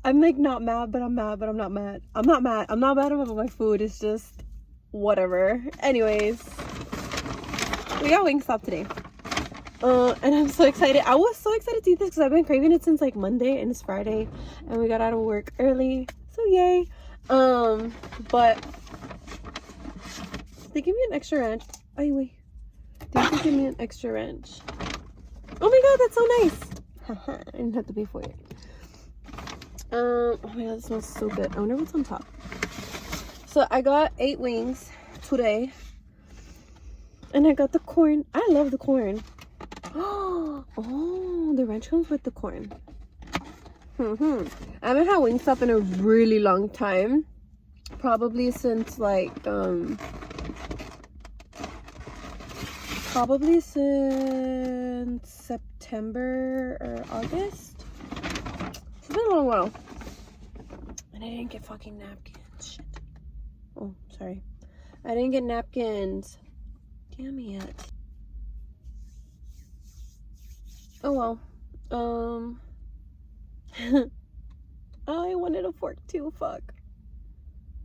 I'm like not mad, but I'm mad, but I'm not mad. I'm not mad. I'm not mad about my food. It's just whatever. Anyways, we got Wingstop today. And I'm so excited. I was so excited to eat this because I've been craving it since like Monday, and it's Friday, and we got out of work early. So yay. But they give me an extra ranch. Oh wait. They give me an extra ranch. Oh my god, that's so nice. I didn't have to pay for it. Oh my god, this smells so good. I wonder what's on top. So I got 8 wings today. And I got the corn. I love the corn. Oh, the ranch comes with the corn. I haven't had Wingstop in a really long time. Probably since like September or August. It's been a long while. And I didn't get fucking napkins. Shit. Oh, sorry. I didn't get napkins. Damn it. Oh well. I wanted a fork too. Fuck.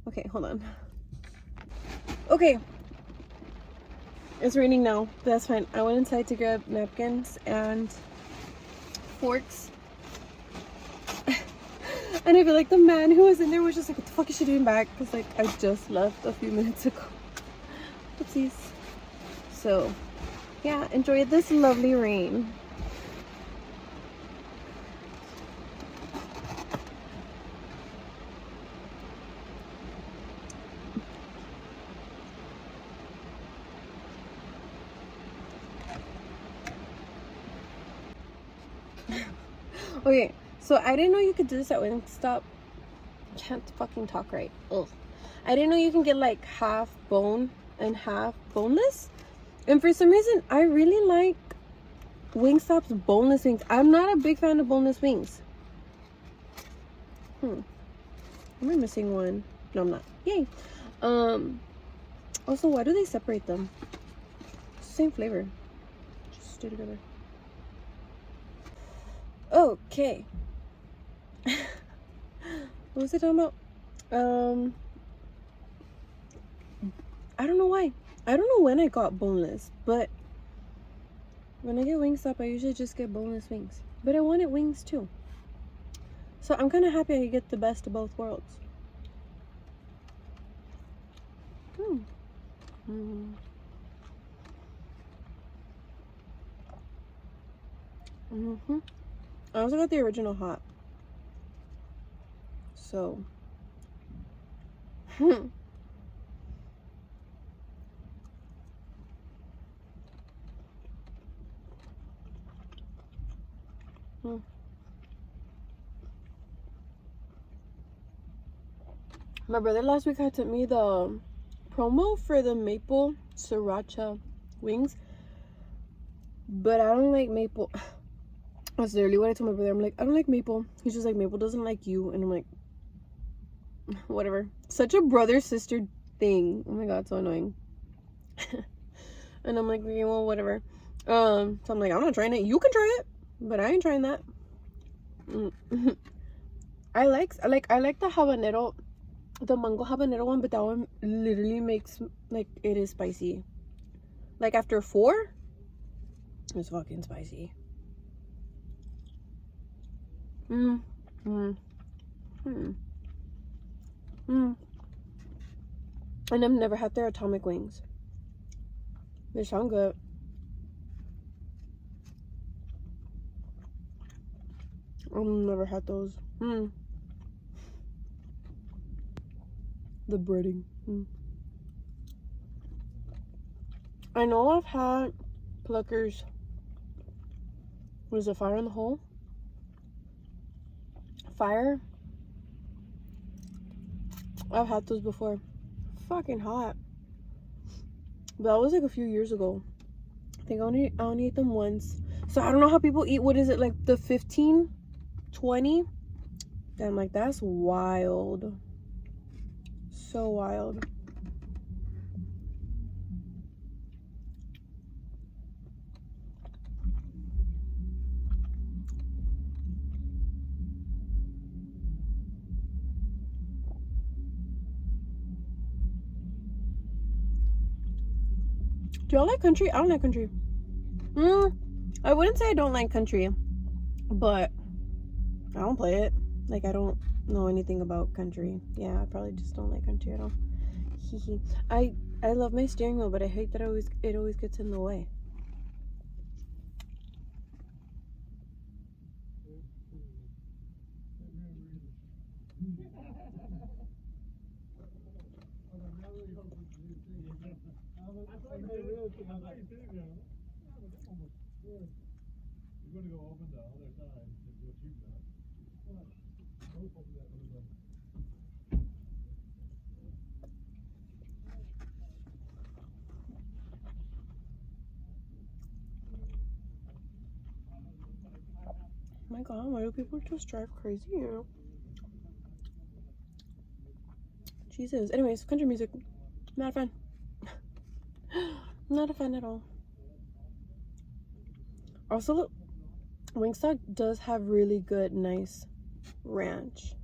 Okay, hold on. Okay. It's raining now, but that's fine. I went inside to grab napkins and forks. And I feel like the man who was in there was just like, what the fuck is she doing back? Because like I just left a few minutes ago. Oopsies. So yeah, enjoy this lovely rain. Okay, so I didn't know you could do this at Wingstop. Can't fucking talk right. Ugh. I didn't know you can get like half bone and half boneless. And for some reason, I really like Wingstop's boneless wings. I'm not a big fan of boneless wings. Am I missing one? No, I'm not. Yay. Also, why do they separate them? It's the same flavor. Just stay together. Okay. What was I talking about? I don't know why. I don't know when I got boneless, but when I get Wingstop, I usually just get boneless wings. But I wanted wings too. So I'm kind of happy I get the best of both worlds. I also got the original hot. So. My brother last week had sent me the promo for the maple sriracha wings, but I don't like maple. That's literally what I told my brother. I'm like, I don't like maple. He's just like, maple doesn't like you. And I'm like, whatever. Such a brother-sister thing. Oh my god, so annoying. And I'm like, okay, well, whatever. So I'm like, I'm not trying it. You can try it, but I ain't trying that. I like the habanero, the mango habanero one, but that one literally makes like it is spicy. Like after 4, it's fucking spicy. And I've never had their atomic wings. They sound good. I've never had those. The breading. I know I've had Pluckers. Was it Fire in the Hole? Fire? I've had those before. Fucking hot. But that was like a few years ago. I think I only ate them once. So I don't know how people eat. What is it, like the 15, 20? I'm like, that's wild. So wild. Do y'all like country? I don't like country. I wouldn't say I don't like country, but I don't play it. Like, I don't know anything about country. Yeah, I probably just don't like country at all. I love my steering wheel, but I hate that it always gets in the way. Oh my god, why do people just drive crazy, you know? Jesus. Anyways, country music. Not a fan. Not a fan at all. Also, Wingstop does have really good, nice ranch.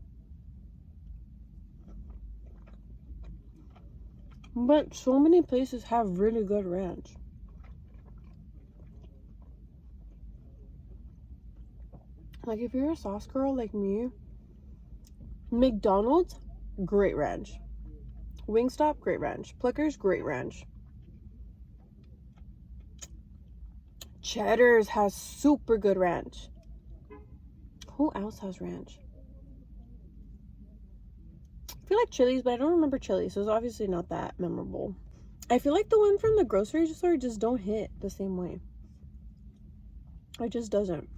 But so many places have really good ranch. Like, if you're a sauce girl like me, McDonald's, great ranch. Wingstop, great ranch. Plickers, great ranch. Cheddar's has super good ranch. Who else has ranch? I feel like Chili's, but I don't remember Chili's, so it's obviously not that memorable. I feel like the one from the grocery store just don't hit the same way. It just doesn't.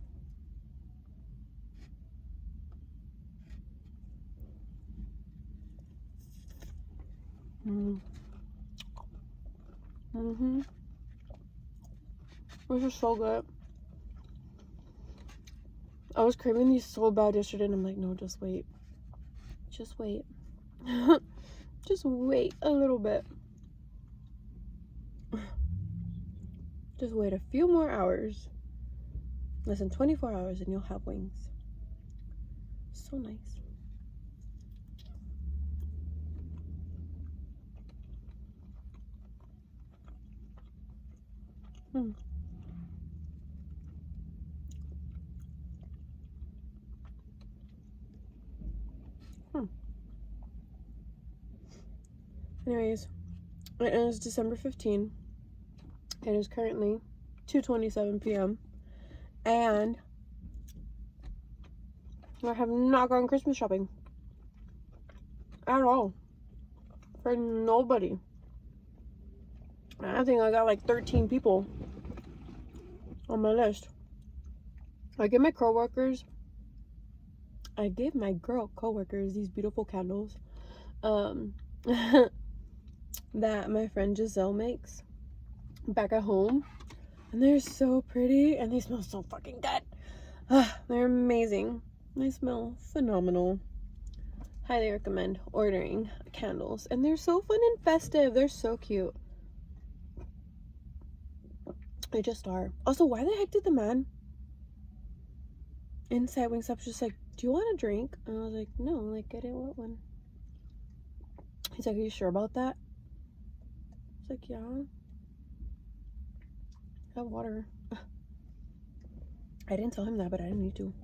This is so good. I was craving these so bad yesterday, and I'm like, no, just wait. Just wait. Just wait a little bit. Just wait a few more hours. Less than 24 hours, and you'll have wings. So nice. Anyways, it is December 15. It is currently 2:27 p.m. and I have not gone Christmas shopping at all for nobody. I think I got like 13 people on my list. I gave my coworkers these beautiful candles that my friend Giselle makes back at home, and they're so pretty and they smell so fucking good. They're amazing. They smell phenomenal. Highly recommend ordering candles, and they're so fun and festive. They're so cute. They just are. Also, why the heck did the man inside Wingstop just like, do you want a drink? And I was like, no, like, get it, what one? He's like, are you sure about that? I was like, yeah. I have water. I didn't tell him that, but I didn't need to.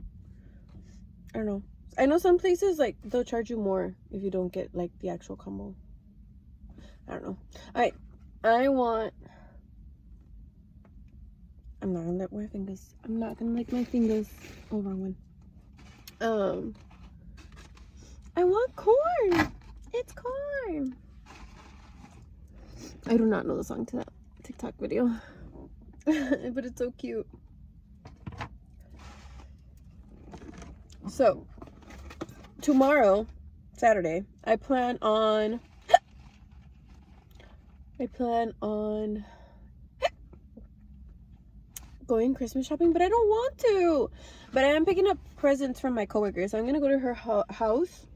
I don't know. I know some places, like, they'll charge you more if you don't get, like, the actual combo. I don't know. Alright. I'm not gonna lick my fingers. I'm not gonna lick my fingers. Oh, wrong one. I want corn. It's corn. I do not know the song to that TikTok video. But it's so cute. So, tomorrow, Saturday, I plan on going Christmas shopping, but I don't want to. But I am picking up presents from my coworkers. So I'm gonna go to her house.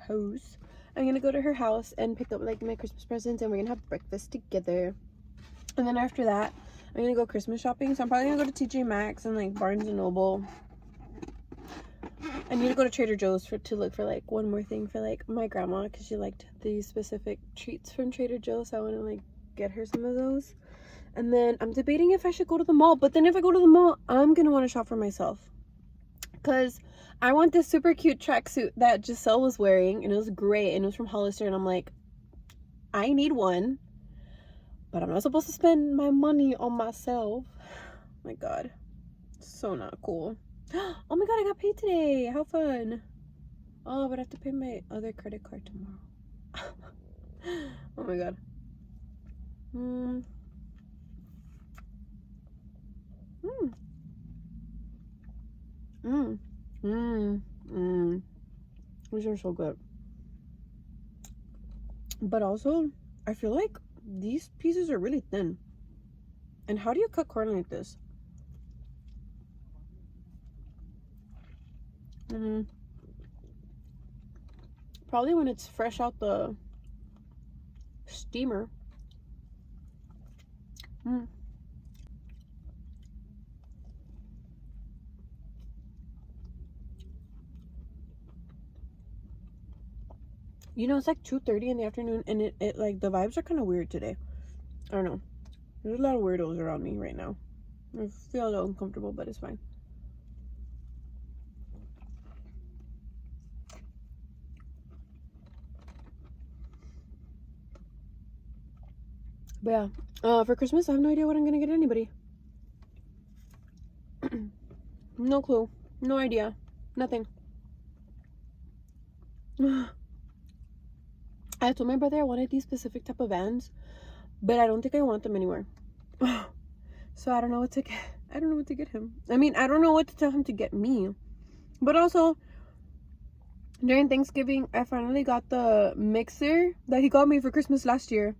I'm gonna go to her house and pick up like my Christmas presents, and we're gonna have breakfast together. And then after that, I'm gonna go Christmas shopping. So I'm probably gonna go to TJ Maxx and like Barnes and Noble. I need to go to Trader Joe's to look for like one more thing for like my grandma, because she liked these specific treats from Trader Joe's. So I want to like get her some of those. And then I'm debating if I should go to the mall. But then if I go to the mall, I'm going to want to shop for myself. Because I want this super cute tracksuit that Giselle was wearing. And it was gray. And it was from Hollister. And I'm like, I need one. But I'm not supposed to spend my money on myself. Oh my God. So not cool. Oh my God, I got paid today. How fun. Oh, but I have to pay my other credit card tomorrow. Oh my God. These are so good. But also, I feel like these pieces are really thin. And how do you cut corn like this? Probably when it's fresh out the steamer. You know, it's like 2:30 in the afternoon, and it like the vibes are kind of weird today. I don't know. There's a lot of weirdos around me right now. I feel a little uncomfortable, but it's fine. But yeah, for Christmas, I have no idea what I'm gonna get anybody. No clue. No idea. Nothing. I told my brother I wanted these specific type of Vans, but I don't think I want them anymore. So I don't know what to get. I don't know what to get him. I mean, I don't know what to tell him to get me. But also, during Thanksgiving, I finally got the mixer that he got me for Christmas last year.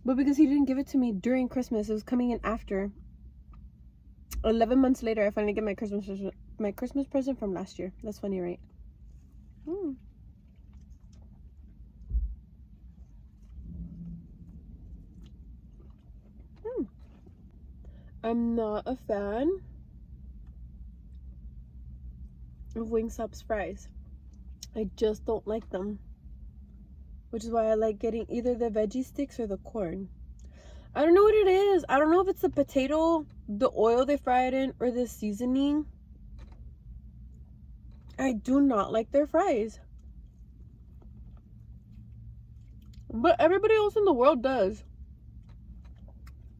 But because he didn't give it to me during Christmas, it was coming in after. 11 months later, I finally get my Christmas present from last year. That's funny, right? I'm not a fan of Wingstop's fries. I just don't like them. Which is why I like getting either the veggie sticks or the corn. I don't know what it is. I don't know if it's the potato, the oil they fry it in, or the seasoning. I do not like their fries. But everybody else in the world does.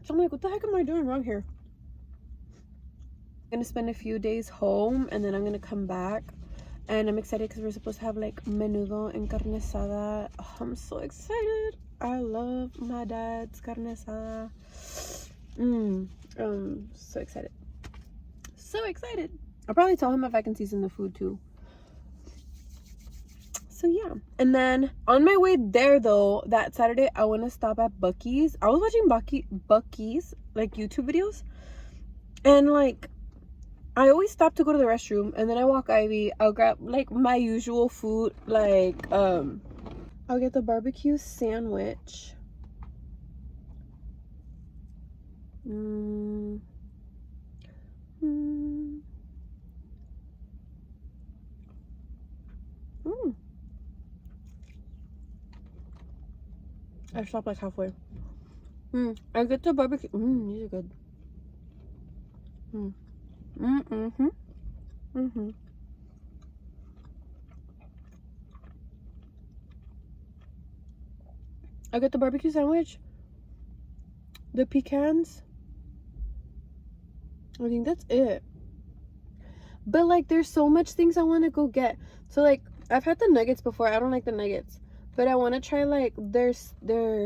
So I'm like, what the heck am I doing wrong here? I'm gonna spend a few days home, and then I'm gonna come back. And I'm excited because we're supposed to have like menudo and carne asada. Oh, I'm so excited. I love my dad's carne asada. So excited. So excited. I'll probably tell him if I can season the food too. So yeah. And then on my way there though, that Saturday, I want to stop at Buc-ee's. I was watching Buc-ee's like YouTube videos. And like, I always stop to go to the restroom, and then I walk Ivy. I'll grab like my usual food, like I'll get the barbecue sandwich. I stopped like halfway. I get the barbecue. These are good. I get the barbecue sandwich, the pecans. I think that's it. But like, there's so much things I want to go get. So like, I've had the nuggets before. I don't like the nuggets, but I want to try like their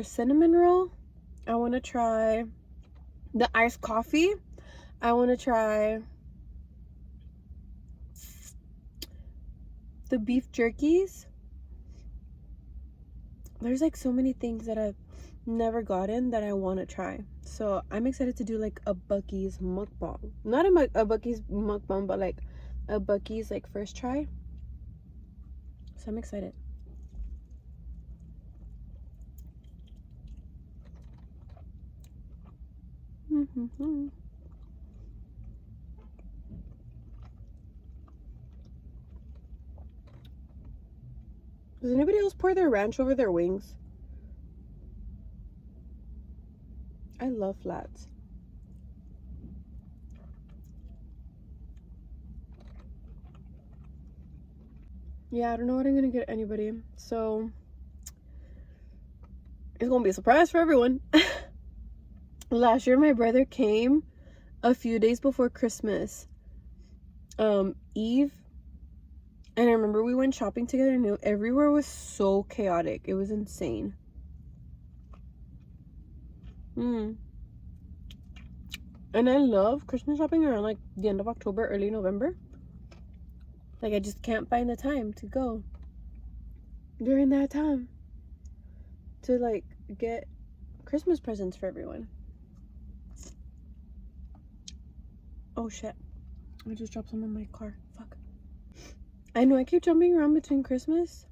cinnamon roll. I want to try the iced coffee. I want to try the beef jerkies. There's like so many things that I've never gotten that I want to try. So I'm excited to do like a Buc-ee's mukbang. Not a Buc-ee's mukbang, but like a Buc-ee's like first try. So I'm excited. Does anybody else pour their ranch over their wings? I I love flats. Yeah, I don't know what I'm gonna get anybody, so it's gonna be a surprise for everyone. Last year my brother came a few days before Christmas Eve, and I remember we went shopping together and everywhere was so chaotic. It was insane. And I love Christmas shopping around like the end of October, early November. Like, I just can't find the time to go during that time to like get Christmas presents for everyone. Oh shit, I just dropped some in my car. Fuck. I know I keep jumping around between Christmas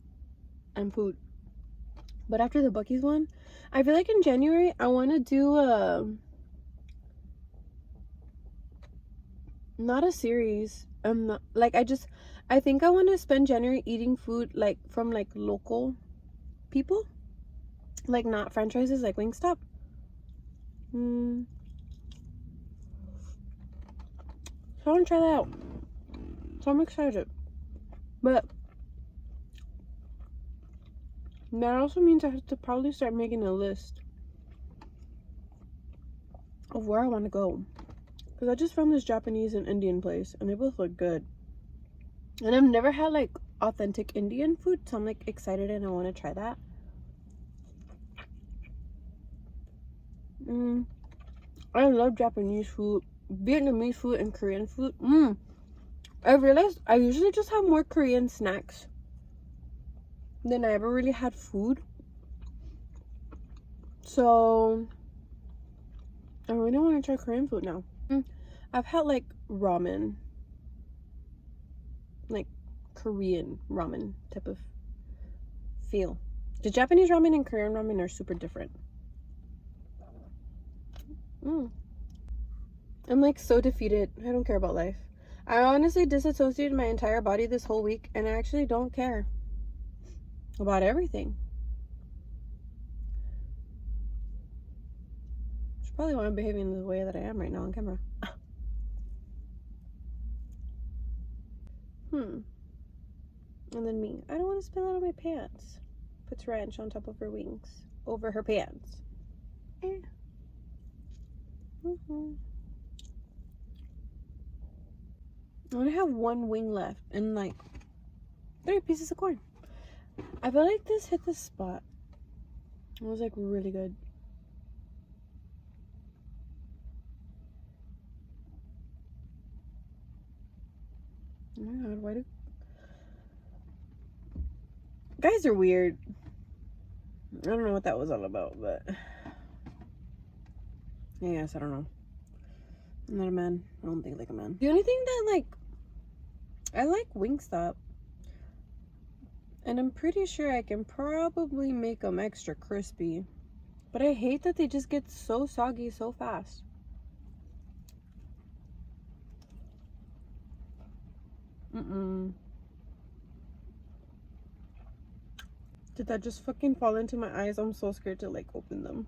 and food, but after the Buc-ee's one, I feel like in January I want to do not a series. Not like I think I want to spend January eating food like from like local people, like not franchises like Wingstop. So I want to try that out. So I'm excited. But that also means I have to probably start making a list of where I want to go. Because I just found this Japanese and Indian place and they both look good. And I've never had like authentic Indian food, so I'm like excited and I want to try that. I love Japanese food, Vietnamese food, and Korean food. I realized I usually just have more Korean snacks than I ever really had food. So I really want to try Korean food now. I've had like ramen, like Korean ramen type of feel. The Japanese ramen and Korean ramen are super different. I'm like so defeated. I don't care about life. I honestly disassociated my entire body this whole week and I actually don't care about everything. That's probably why I'm behaving the way that I am right now on camera. And then me. I don't want to spill out of my pants. Puts ranch on top of her wings. Over her pants. I only have one wing left and like 3 pieces of corn. I feel like this hit the spot. It was like really good. Oh my god, why do guys are weird? I don't know what that was all about, but yes, I don't know. I'm not a man. I don't think like a man. The only thing that like I like Wingstop, and I'm pretty sure I can probably make them extra crispy, but I hate that they just get so soggy so fast. Did that just fucking fall into my eyes? I'm so scared to like open them.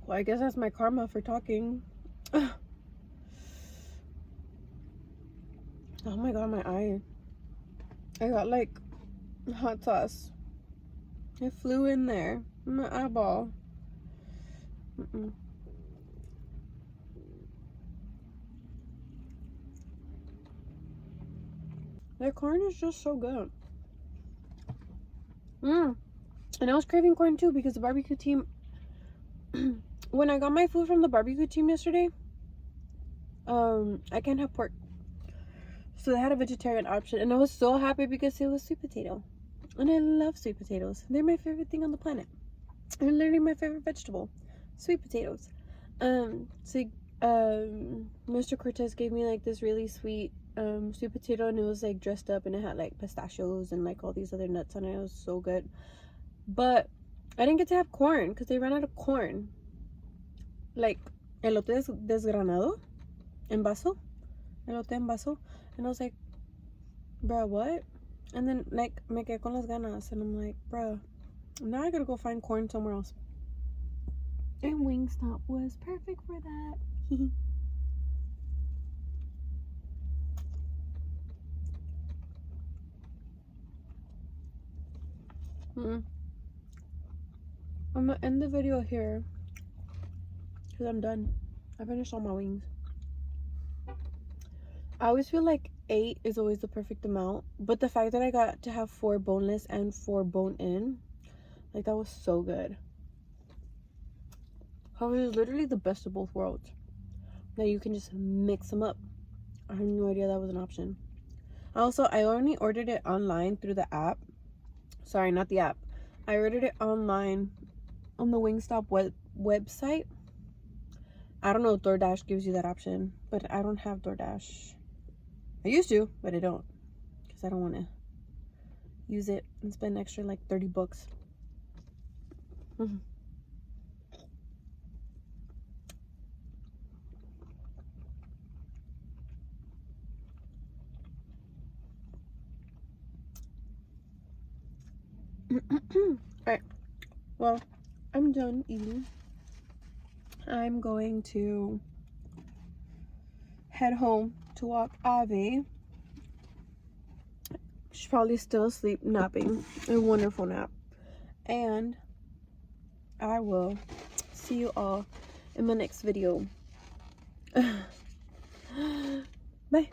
Well, I guess that's my karma for talking. Oh my god, my eye. I got like hot sauce. It flew in there. My eyeball. Their corn is just so good. And I was craving corn too because the barbecue team, when I got my food from the barbecue team yesterday, I can't have pork. So they had a vegetarian option and I was so happy because it was sweet potato. And I love sweet potatoes. They're my favorite thing on the planet. They're literally my favorite vegetable. Sweet potatoes. So Mr. Cortez gave me like this really sweet sweet potato and it was like dressed up and it had like pistachios and like all these other nuts on it. It was so good. But I didn't get to have corn because they ran out of corn. Like elote desgranado en vaso. Elote en vaso. And I was like, bruh, what? And then, like, me quedé con las ganas. And I'm like, bruh, now I gotta go find corn somewhere else. And Wingstop was perfect for that. I'm gonna end the video here because I'm done. I finished all my wings. I always feel like 8 is always the perfect amount, but the fact that I got to have 4 boneless and 4 bone-in, like, that was so good. It was literally the best of both worlds. Now you can just mix them up. I had no idea that was an option. Also, I only ordered it online through the app. Sorry, not the app. I ordered it online on the Wingstop website. I don't know if DoorDash gives you that option, but I don't have DoorDash. I used to, but I don't, because I don't want to use it and spend extra like 30 bucks. Alright, well, I'm done eating. I'm going to head home to walk Abby. She's probably still asleep, napping. A wonderful nap. And I will see you all in my next video. Bye.